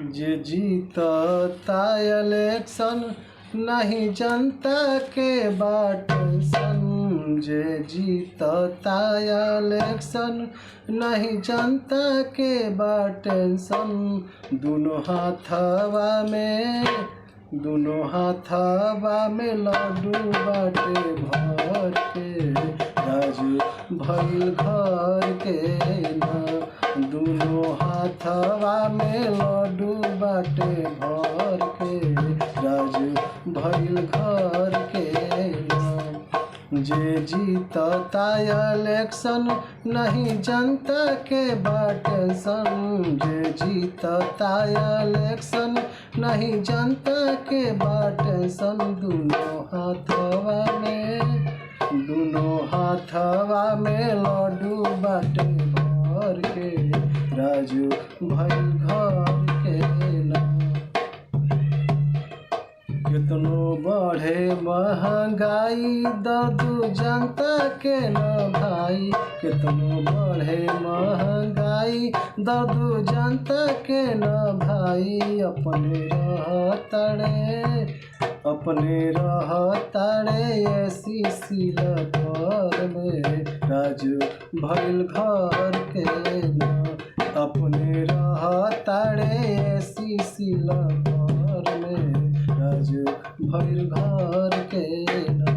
जे जीतता इलेक्शन नहीं जनता के टेंशन। जे जीतता इलेक्शन नहीं जनता के टेंशन। दोनों हाथवा में लड्डू बाटे भर के। राज भइल घर के ना। दोनों हाथवा में लड्डू बाटे भर के। राज भइल घर के ना। जे जीतता इलेक्शन नहीं जनता के टेंशन। जे जीतता इलेक्शन नहीं जनता के टेंशन। दोनों हाथवा में लड्डू बाटे भर के। राजू भइल घर के ना। कितनो बढ़े महंगाई दर्द जनता के न भाई। कितनो बढ़े महंगाई दर्द जनता के न भाई। अपने रहताड़े ऐसी सिलकर में। राज भइल घर के ना। अपने रहताड़े ऐसी सिलकर में। राज भइल घर के ना।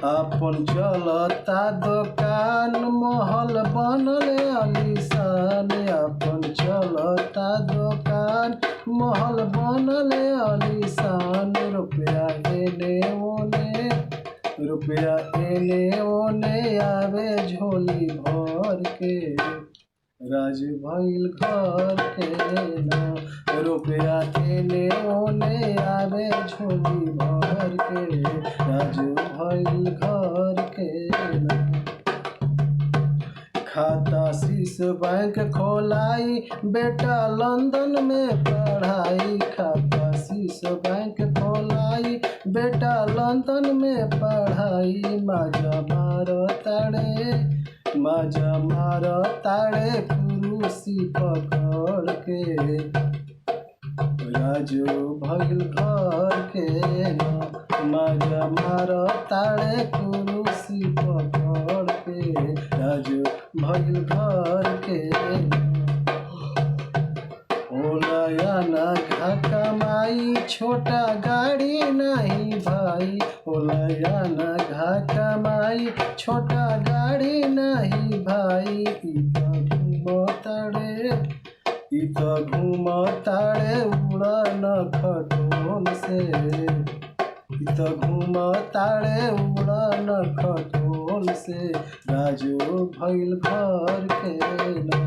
अपन चलता दुकान महल बनल आलीशान। अपन चलता दुकान महल बनल आलीशान। रुपया एने ओने आवे झोली भर के। राज भइल घर के ना। रुपया एने ओने आवे झोली भर के। राज भइल घर के ना। खाता शीश बैंक खोलाई बेटा लंदन में पढ़ाई। खाता शीश बैंक खोलाई बेटा लंदन में पढ़ाई। माजा मारताड़े कुरुसी पकड़ के। राजू भइल घर के ना। माजा मारताड़े कुरुसी पकड़ के। राजू भइल घर के ना। ओलया ना घा कमाई छोटा गाड़ी नहीं भाई। ओलया ना घा कमाई छोटा गाड़ी नहीं भाई। इ त घूमताड़े उड़न खटोल से। इ त घूमताड़े उड़न खटोल से। राजू भइल घर के ना।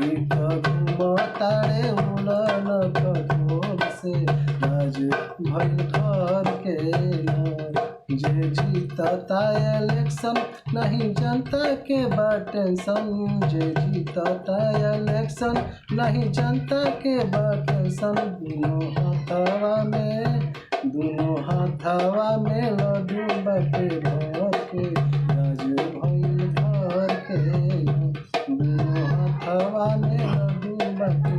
इ त घूमताड़े उड़न खटोल से। राजू भइल घर के ना। जे जीतता इलेक्शन नहीं जनता के टेंशन। जे जीतता इलेक्शन नहीं जनता के टेंशन। दोनों हाथवा में लड्डू बाटे भर के। राजू भइल घर के ना। दोनों हाथवा में लड्डू बाटे